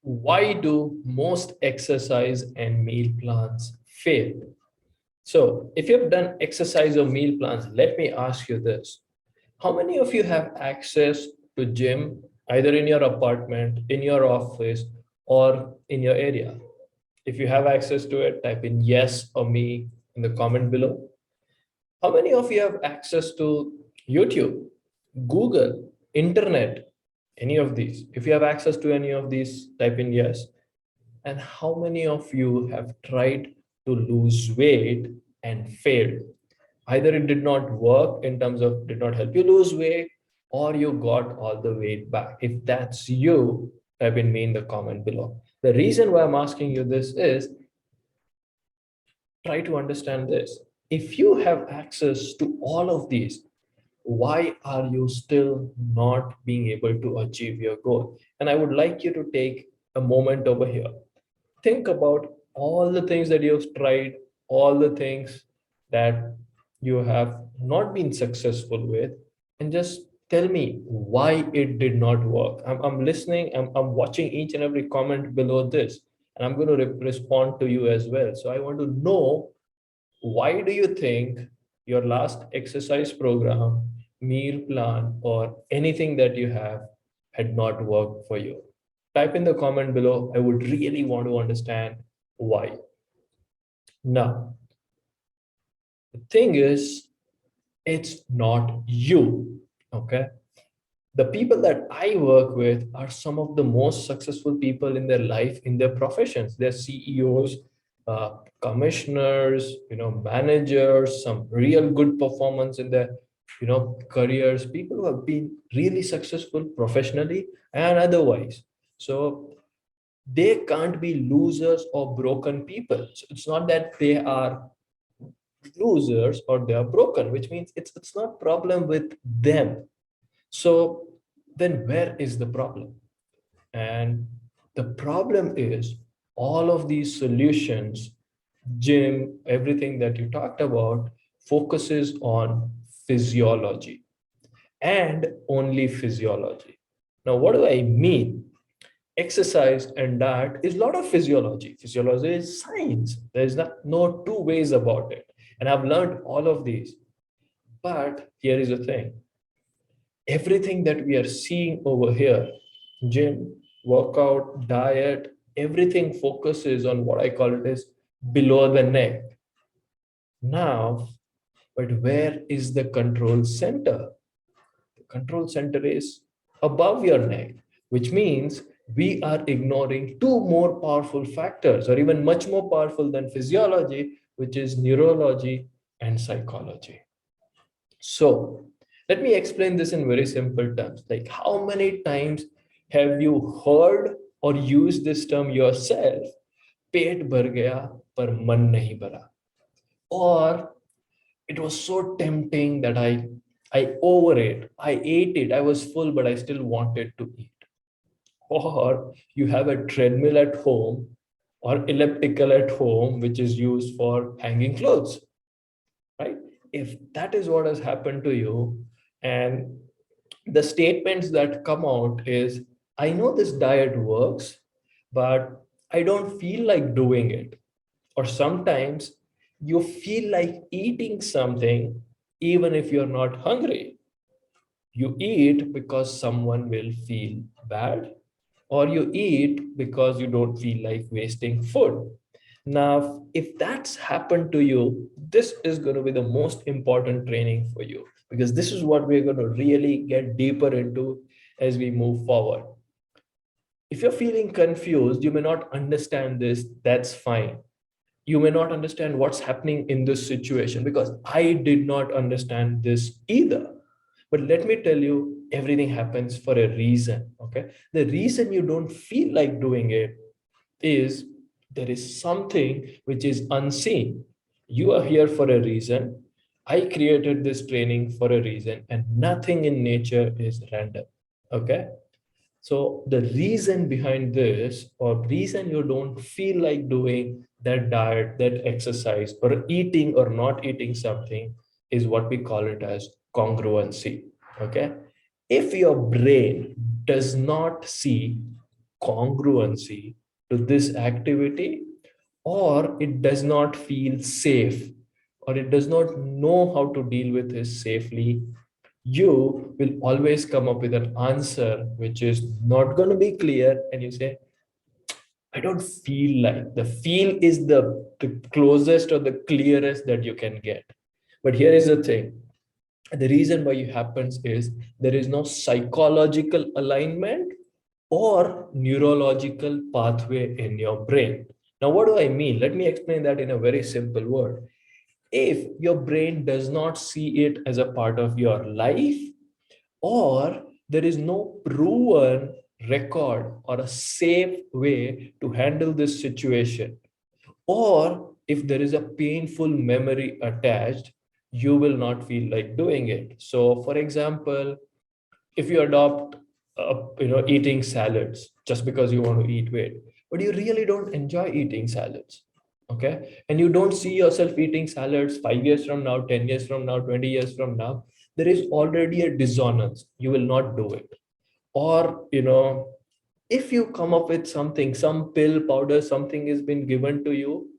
Why do most exercise and meal plans fail? So, if you've done exercise or meal plans, let me ask you this. How many of you have access to gym either in your apartment, in your office, or in your area? If you have access to it, type in yes or me in the comment below. How many of you have access to YouTube, Google, internet, any of these? If you have access to any of these, type in yes. And how many of you have tried to lose weight and failed? Either it did not work in terms of did not help you lose weight, or you got all the weight back. If that's you, type in me in the comment below. The reason why I'm asking you this is try to understand this. If you have access to all of these, why are you still not being able to achieve your goal? And I would like you to take a moment over here. Think about all the things that you've tried, all the things that you have not been successful with, and just tell me why it did not work. I'm listening, I'm watching each and every comment below this, and I'm going to respond to you as well. So I want to know, why do you think your last exercise program, meal plan, or anything that you have had not worked for you? Type in the comment below. I would really want to understand why. Now, the thing is, it's not you. Okay. The people that I work with are some of the most successful people in their life, in their professions. They're CEOs, commissioners, managers, some real good performance in their, careers. People who have been really successful professionally and otherwise. So they can't be losers or broken people. So it's not that they are losers or they are broken, which means it's not problem with them. So then where is the problem? And the problem is all of these solutions, gym, everything that you talked about, focuses on physiology and only physiology. Now, what do I mean? Exercise and diet is a lot of physiology. Physiology is science. There's no two ways about it. And I've learned all of these. But here is the thing, everything that we are seeing over here, gym, workout, diet, everything focuses on what I call it as below the neck. Now, but where is the control center? The control center is above your neck, which means we are ignoring two more powerful factors, or even much more powerful than physiology, which is neurology and psychology. So let me explain this in very simple terms. Like, how many times have you heard or used this term yourself? पेट भर गया पर मन नहीं भरा. Or it was so tempting that I overate. I ate it. I was full, but I still wanted to eat. Or you have a treadmill at home or elliptical at home, which is used for hanging clothes, right? If that is what has happened to you, and the statements that come out is, I know this diet works, but I don't feel like doing it. Or sometimes you feel like eating something even if you're not hungry. You eat because someone will feel bad, or you eat because you don't feel like wasting food. Now, if that's happened to you, this is going to be the most important training for you, because this is what we're going to really get deeper into as we move forward. If you're feeling confused, you may not understand this, that's fine. You may not understand what's happening in this situation, because I did not understand this either. But let me tell you, everything happens for a reason. Okay. The reason you don't feel like doing it is there is something which is unseen. You are here for a reason. I created this training for a reason, and nothing in nature is random. Okay. So the reason behind this, or reason you don't feel like doing that diet, that exercise, or eating or not eating something, is what we call it as congruency. Okay. If your brain does not see congruency to this activity, or it does not feel safe, or it does not know how to deal with this safely, you will always come up with an answer which is not going to be clear. And you say, I don't feel like. The feel is the closest or the clearest that you can get. But here is the thing. The reason why it happens is there is no psychological alignment or neurological pathway in your brain. Now, what do I mean? Let me explain that in a very simple word. If your brain does not see it as a part of your life, or there is no proven record or a safe way to handle this situation, or if there is a painful memory attached, you will not feel like doing it. So for example, if you adopt eating salads just because you want to eat weight, but you really don't enjoy eating salads, okay, and you don't see yourself eating salads 5 years from now, 10 years from now, 20 years from now, there is already a dissonance. You will not do it. Or if you come up with something, some pill, powder, something has been given to you,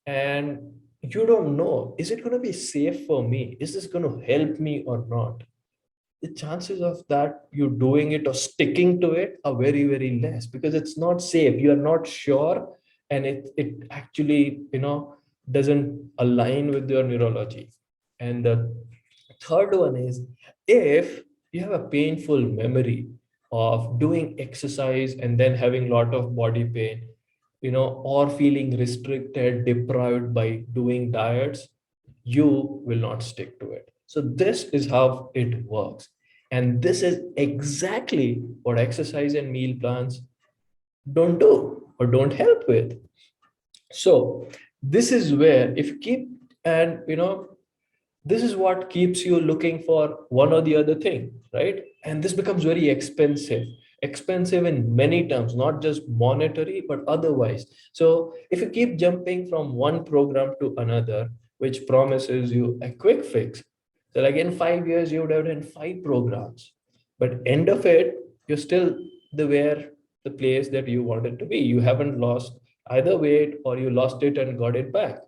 and you don't know, is it going to be safe for me, is this going to help me or not, the chances of that you doing it or sticking to it are very, very less, because it's not safe, you are not sure, and it actually doesn't align with your neurology. And the third one is, if you have a painful memory of doing exercise and then having a lot of body pain, or feeling restricted, deprived by doing diets, you will not stick to it. So this is how it works. And this is exactly what exercise and meal plans don't do or don't help with. So this is where, if you keep, and this is what keeps you looking for one or the other thing, right? And this becomes very expensive in many terms, not just monetary but otherwise. So if you keep jumping from one program to another which promises you a quick fix, so like in 5 years you would have done 5 programs, but end of it, you're still the place that you wanted to be. You haven't lost either weight, or you lost it and got it back.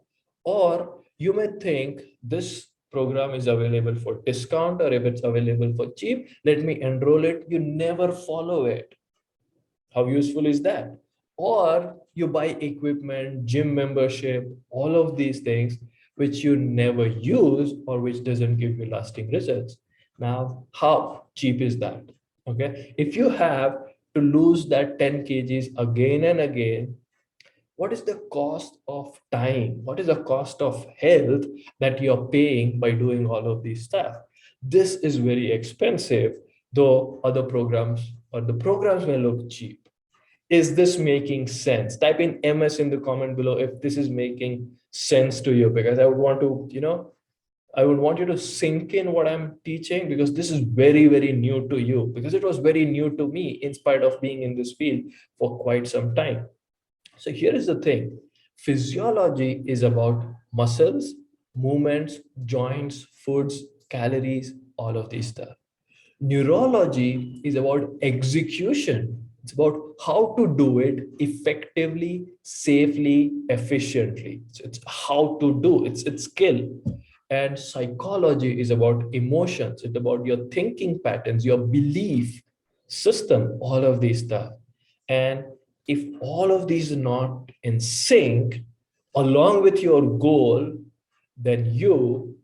Or you may think this program is available for discount, or if it's available for cheap, let me enroll it. You never follow it. How useful is that? Or you buy equipment, gym membership, all of these things which you never use, or which doesn't give you lasting results. Now, how cheap is that? Okay, if you have to lose that 10 kgs again and again, what is the cost of time, what is the cost of health that you're paying by doing all of these stuff? This is very expensive, though other programs or the programs may look cheap. Is this making sense? Type in MS in the comment below if this is making sense to you, because I would want to I would want you to sink in what I'm teaching, because this is very, very new to you, because it was very new to me in spite of being in this field for quite some time. So here is the thing. Physiology is about muscles, movements, joints, foods, calories, all of these stuff. Neurology is about execution. It's about how to do it effectively, safely, efficiently. So it's how to do, it's skill. And psychology is about emotions. It's about your thinking patterns, your belief system, all of these stuff. And if all of these are not in sync along with your goal, then you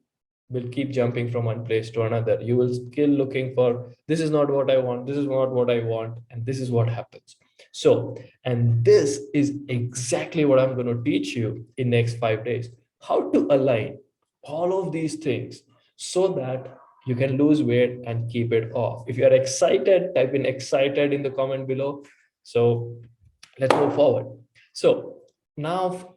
will keep jumping from one place to another. You will still looking for, this is not what I want, this is not what I want, and this is what happens. So, and this is exactly what I'm going to teach you in next 5 days, how to align all of these things so that you can lose weight and keep it off. If you are excited, type in excited in the comment below. So let's move forward. So now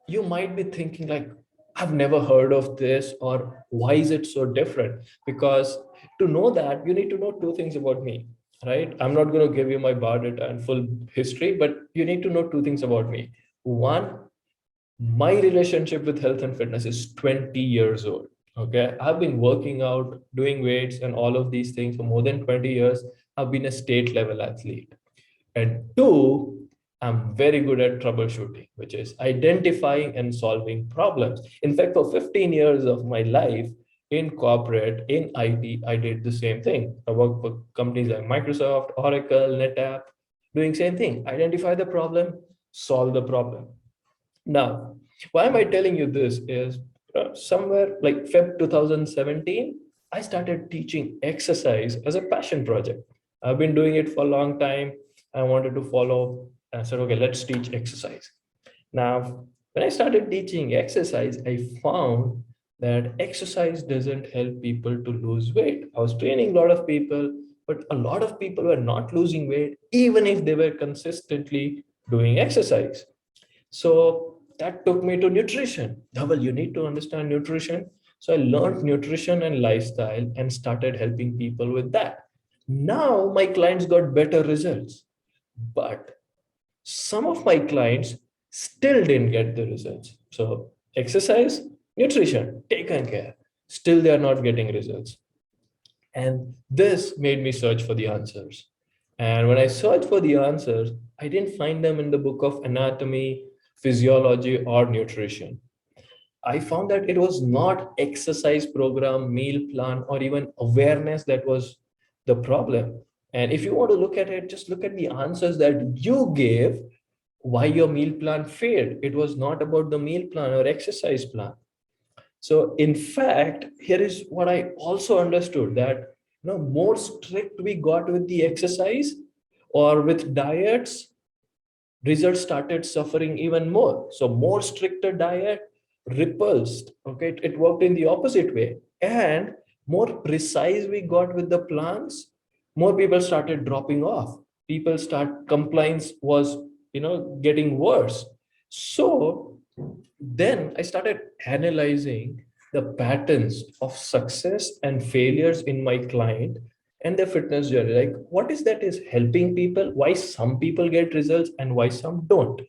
you might be thinking like, I've never heard of this, or why is it so different? Because to know that, you need to know two things about me, right? I'm not going to give you my biodata and full history, but you need to know two things about me. One, my relationship with health and fitness is 20 years old. Okay, I've been working out, doing weights, and all of these things for more than 20 years. I've been a state level athlete. And two, I'm very good at troubleshooting, which is identifying and solving problems. In fact, for 15 years of my life in corporate, in IT, I did the same thing. I worked for companies like Microsoft, Oracle, NetApp, doing same thing. Identify the problem, solve the problem. Now, why am I telling you this is somewhere like Feb 2017, I started teaching exercise as a passion project. I've been doing it for a long time. I wanted to follow. I said, okay, let's teach exercise. Now, when I started teaching exercise, I found that exercise doesn't help people to lose weight. I was training a lot of people, but a lot of people were not losing weight, even if they were consistently doing exercise. So that took me to nutrition. Dhaval, you need to understand nutrition. So I learned nutrition and lifestyle and started helping people with that. Now my clients got better results, but some of my clients still didn't get the results. So exercise, nutrition, taken care. Still, they are not getting results. And this made me search for the answers. And when I searched for the answers, I didn't find them in the book of anatomy, physiology, or nutrition. I found that it was not exercise program, meal plan, or even awareness that was the problem. And if you want to look at it, just look at the answers that you gave why your meal plan failed. It was not about the meal plan or exercise plan. So in fact, here is what I also understood that more strict we got with the exercise or with diets, results started suffering even more. So more stricter diet repulsed. Okay, it worked in the opposite way. And more precise we got with the plans, more people started dropping off. People start compliance was getting worse. So then I started analyzing the patterns of success and failures in my client and their fitness journey. Like, what is that is helping people? Why some people get results and why some don't?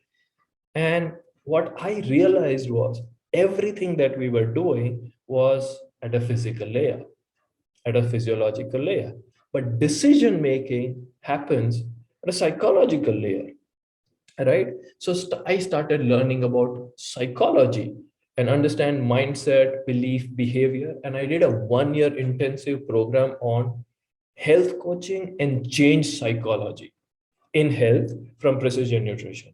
And what I realized was everything that we were doing was at a physical layer, at a physiological layer. But decision making happens at a psychological layer, right? So I started learning about psychology and understand mindset, belief, behavior. And I did a 1 year intensive program on health coaching and change psychology in health from precision nutrition.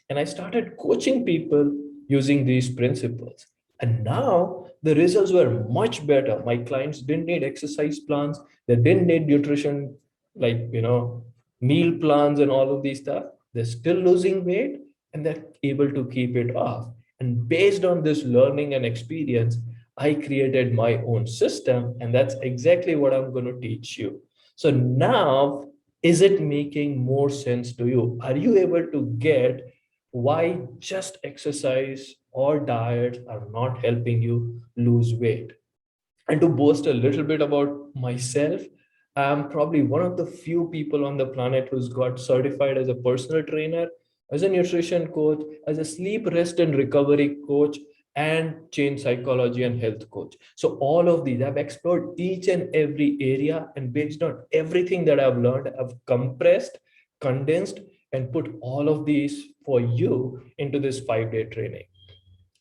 And I started coaching people using these principles. And now the results were much better. My clients didn't need exercise plans, they didn't need nutrition, like, meal plans and all of these stuff. They're still losing weight and they're able to keep it off. And based on this learning and experience, I created my own system. And that's exactly what I'm going to teach you. So now, is it making more sense to you? Are you able to get why just exercise or diet are not helping you lose weight? And to boast a little bit about myself, I'm probably one of the few people on the planet who's got certified as a personal trainer, as a nutrition coach, as a sleep, rest, and recovery coach, and change psychology and health coach. So, all of these, I've explored each and every area, and based on everything that I've learned, I've compressed, condensed, and put all of these for you into this 5 day training.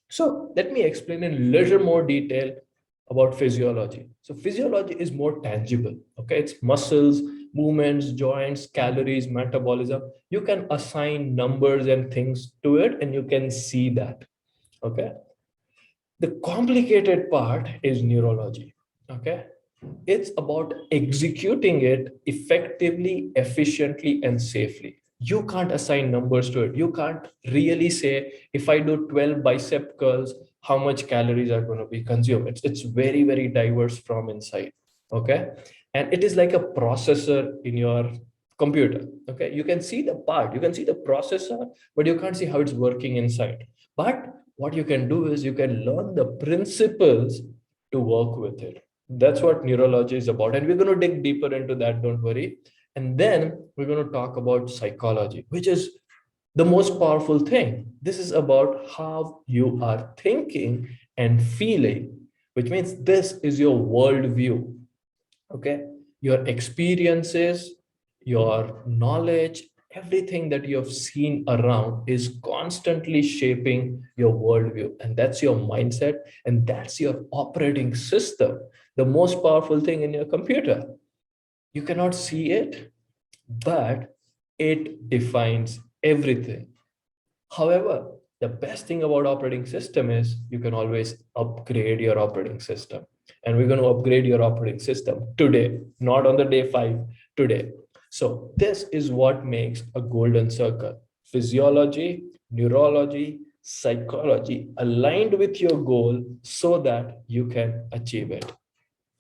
So let me explain in little more detail about physiology. So physiology is more tangible. Okay, it's muscles, movements, joints, calories, metabolism. You can assign numbers and things to it, and you can see that. Okay. The complicated part is neurology. Okay. It's about executing it effectively, efficiently, and safely. You can't assign numbers to it. You can't really say, if I do 12 bicep curls, how much calories are going to be consumed. It's very, very diverse from inside. Okay. And it is like a processor in your computer. Okay. You can see the part, you can see the processor, but you can't see how it's working inside. But what you can do is you can learn the principles to work with it. That's what neurology is about. And we're going to dig deeper into that, don't worry. And then we're going to talk about psychology, which is the most powerful thing. This is about how you are thinking and feeling, which means this is your worldview. Okay. Your experiences, your knowledge, everything that you have seen around is constantly shaping your worldview. And that's your mindset. And that's your operating system, the most powerful thing in your computer. You cannot see it, but it defines everything. However, the best thing about operating system is you can always upgrade your operating system. And we're going to upgrade your operating system today, not on the day 5, today. So this is what makes a golden circle. Physiology, neurology, psychology aligned with your goal so that you can achieve it.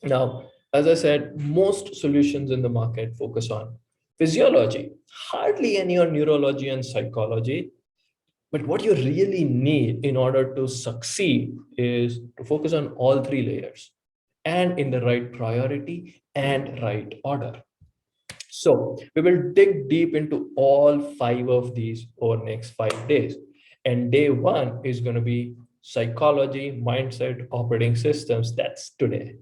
Now, as I said, most solutions in the market focus on physiology, hardly any on neurology and psychology. But what you really need in order to succeed is to focus on all three layers and in the right priority and right order. So we will dig deep into all 5 of these over next 5 days. And day 1 is going to be psychology, mindset, operating systems. That's today.